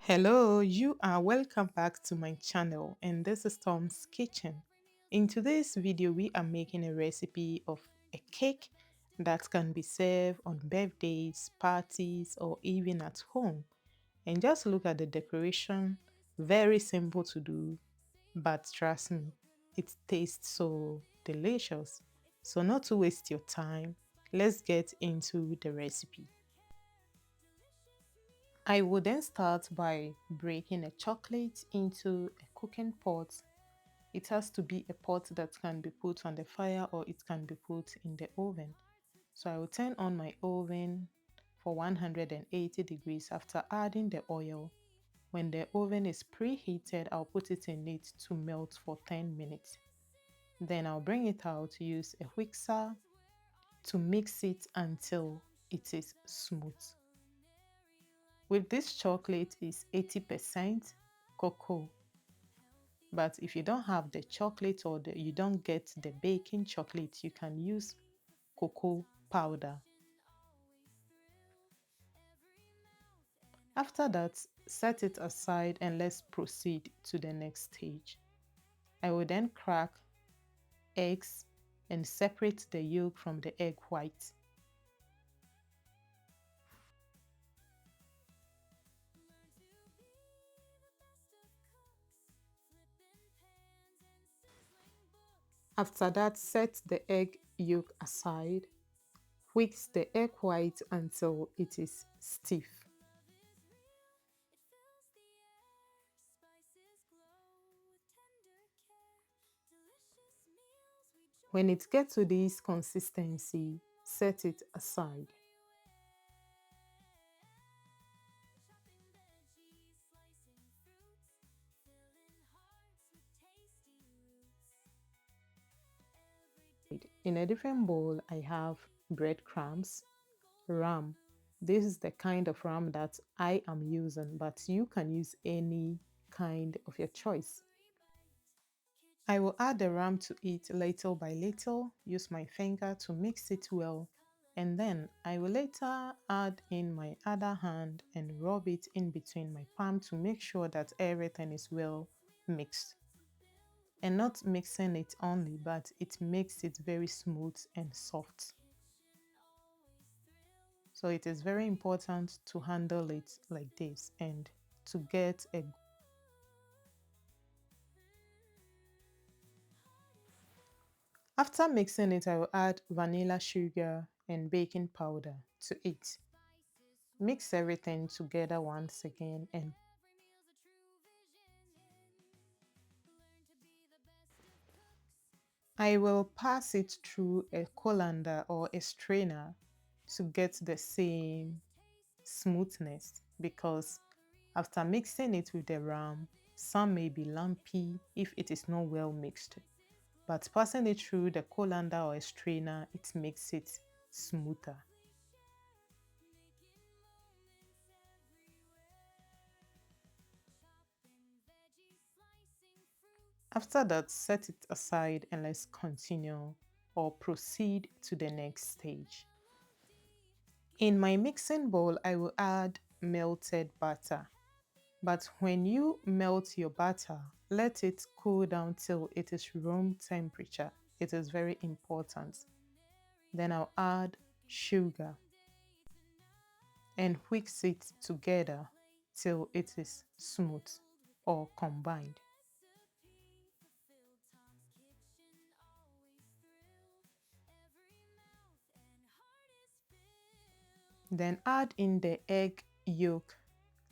Hello, you are welcome back to my channel, and this is Tom's Kitchen. In today's video, we are making a recipe of a cake that can be served on birthdays, parties, or even at home. And just look at the decoration, very simple to do, but trust me, it tastes so delicious. So not to waste your time, let's get into the recipe. I will then start by breaking a chocolate into a cooking pot. It has to be a pot that can be put on the fire or it can be put in the oven. So I will turn on my oven for 180 degrees after adding the oil. When the oven is preheated, I'll put it in it to melt for 10 minutes. Then I'll bring it out, use a whisker to mix it until it is smooth. With this chocolate is 80% cocoa. But if you don't have the chocolate or you don't get the baking chocolate, you can use cocoa powder. After that, set it aside and let's proceed to the next stage. I will then crack eggs and separate the yolk from the egg white. After that, set the egg yolk aside. Whisk the egg white until it is stiff. When it gets to this consistency, set it aside. In a different bowl, I have breadcrumbs, ram. This is the kind of ram that I am using, but you can use any kind of your choice. I will add the ram to it little by little, use my finger to mix it well, and then I will later add in my other hand and rub it in between my palm to make sure that everything is well mixed. And not mixing it only, but it makes it very smooth and soft. So it is very important to handle it like this and to get a. After mixing it, I will add vanilla sugar and baking powder to it. Mix everything together once again and I will pass it through a colander or a strainer to get the same smoothness, because after mixing it with the ram, some may be lumpy if it is not well mixed. But passing it through the colander or a strainer, it makes it smoother. After that, set it aside and let's continue or proceed to the next stage. In my mixing bowl, I will add melted butter. But when you melt your butter, let it cool down till it is room temperature. It is very important. Then I'll add sugar and whisk it together till it is smooth or combined. Then add in the egg yolk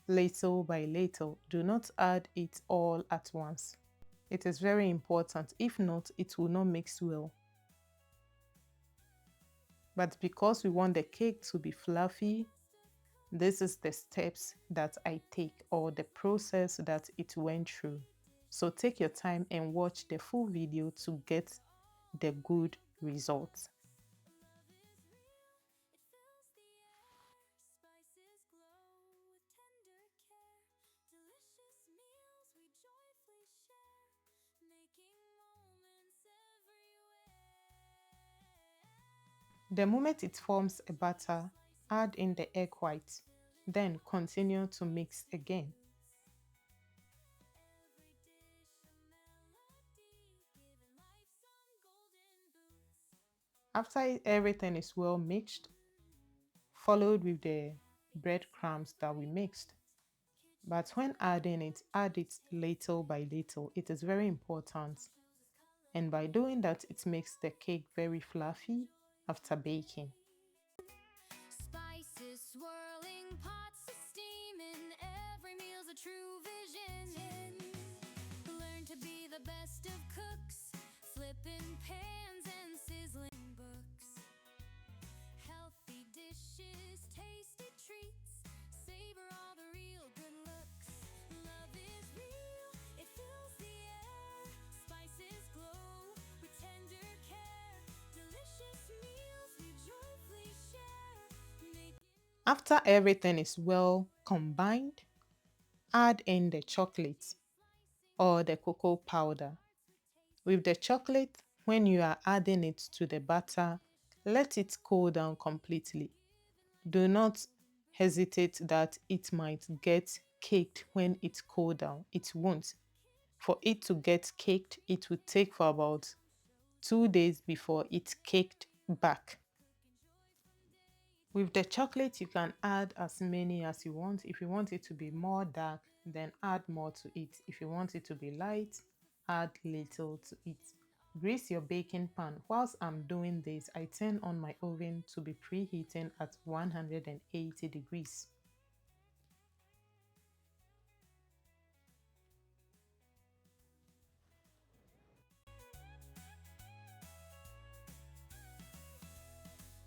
little by little. Do not add it all at once. It is very important. If not, it will not mix well. But because we want the cake to be fluffy, this is the steps that I take or the process that it went through. So take your time and watch the full video to get the good results. The moment it forms a batter, add in the egg white. Then continue to mix again. After everything is well mixed, followed with the breadcrumbs that we mixed. But when adding it, add it little by little. It is very important. And by doing that, it makes the cake very fluffy after baking. Spices swirling, pots steaming, every meal's a true vision. Learn to be the best of cooks, flipping pans and sizzling books. Healthy dishes, tasty treats, savor all the real good looks. Love is real, it fills the air. Spices glow with tender care. Delicious meals we joyfully share. After everything is well combined, add in the chocolate or the cocoa powder. With the chocolate, when you are adding it to the batter, let it cool down completely. Do not hesitate that it might get caked when it cool down. It won't. For it to get caked, it will take for about 2 days before it caked back. With the chocolate, you can add as many as you want. If you want it to be more dark, then add more to it. If you want it to be light, add little to it. Grease your baking pan. Whilst I'm doing this, I turn on my oven to be preheating at 180 degrees.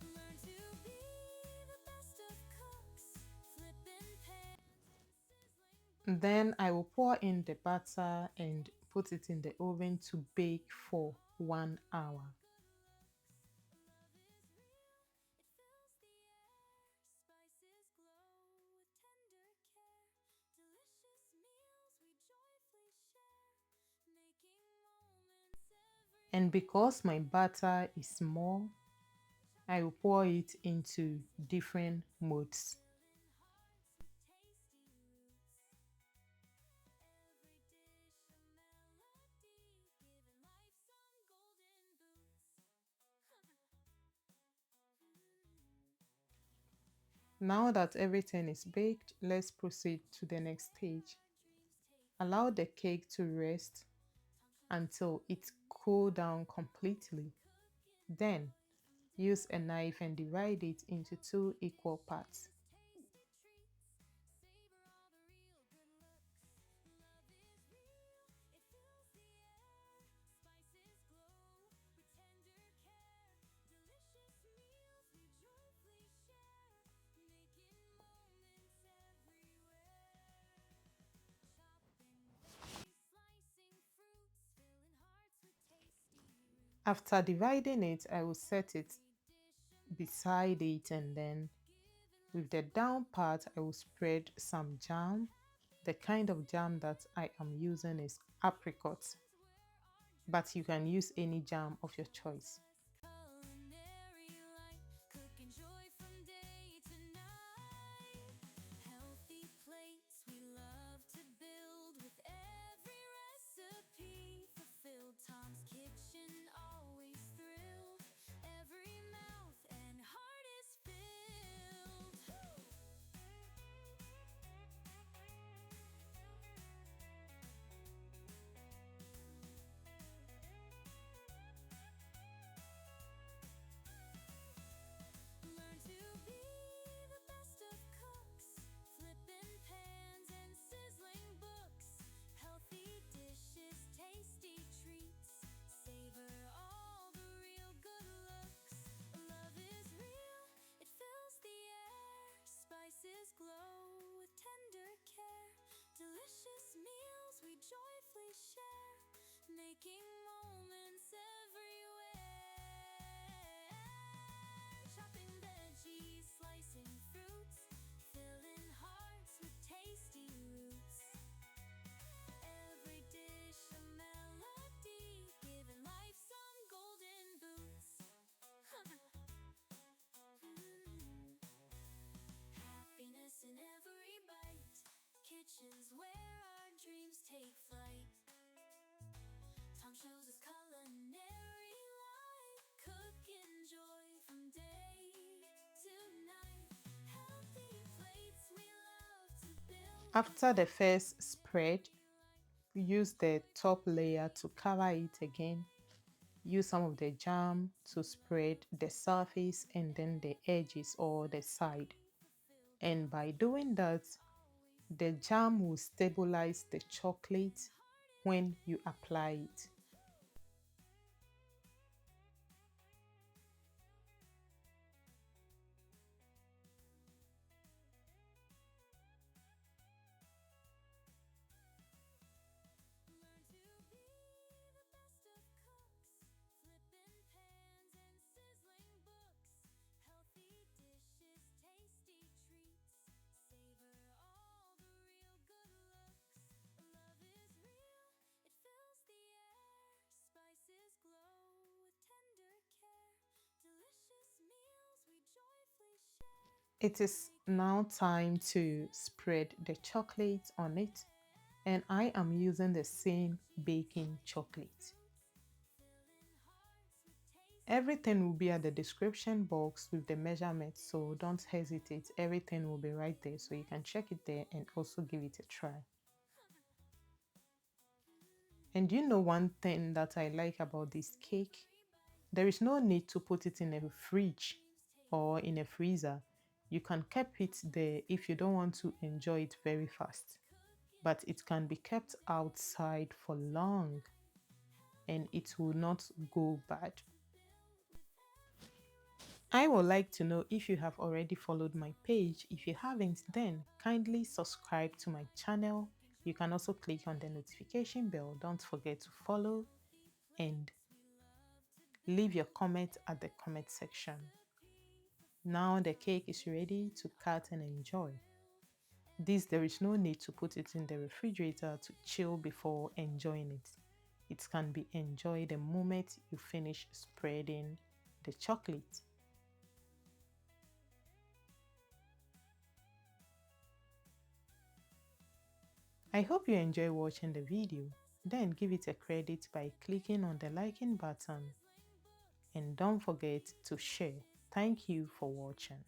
Learn to be the best of cooks, flipping pans and sizzling. Then I will pour in the batter and put it in the oven to bake for 1 hour. Love is real, it fills the air. Spices glow with tender care. Delicious meals we joyfully share. Making moments And everywhere. because my batter is small, I will pour it into different modes. Filling hearts with tasty roots. Every dish a melody, giving life some golden boots. Now that everything is baked, let's proceed to the next stage. Allow the cake to rest until it cools down completely. Then, use a knife and divide it into two equal parts. Tasty treats, savor all the real good looks. Love is real, it fills the air. Spices glow with tender care. Delicious meals we joyfully share. Making moments everywhere. Chopping veggies, slicing fruits, filling hearts with tasty roots. After dividing it, I will set it Every dish a beside it, and then with the down part, I will spread some jam. The kind of jam that I am using is apricot, but you can use any jam of your choice. culinary light, cooking joy from day to night. Healthy plates we love to build with every recipe. Fulfilled Tom's kitchen, always thrilled. Every mouth and heart is filled. Learn to be the best of cooks, flipping pans and sizzling books. Healthy dishes, tasty treats, savor all the real good looks. Love is real, it fills the air. Spices glow with tender care. Delicious meals we joyfully share. Making moments everywhere. Chopping veggies, slicing fruits, filling hearts with tasty roots. Every dish a melody, giving life some golden boots. Happiness in every bite, kitchens where our dreams take flight. Tom shows us culinary light, cooking joy day to night. Healthy plates we love to build. After the first spread, use the top layer to cover it again. Use some of the jam to spread the surface and then the edges or the side. And by doing that, the jam will stabilize the chocolate when you apply it. Learn to be the best of cooks, flipping pans and sizzling books. Healthy dishes, tasty treats, savor all the real good looks. Love is real, it fills the air. Spices glow with tender care. Delicious meals we joyfully share. It is now time to spread the chocolate on it, and I am using the same baking chocolate. Filling hearts with taste. Everything will be at the description box with the measurements, so don't hesitate. Everything will be right there, so you can check it there and also give it a try. And you know one thing that I like about this cake? There is no need to put it in a fridge or in a freezer. You can keep it there if you don't want to enjoy it very fast. But it can be kept outside for long and it will not go bad. I would like to know if you have already followed my page. If you haven't, then kindly subscribe to my channel. You can also click on the notification bell. Don't forget to follow and leave your comment at the comment section. Now the cake is ready to cut and enjoy. There is no need to put it in the refrigerator to chill before enjoying it. It can be enjoyed the moment you finish spreading the chocolate. I hope you enjoy watching the video. Then give it a credit by clicking on the liking button. And don't forget to share. Thank you for watching.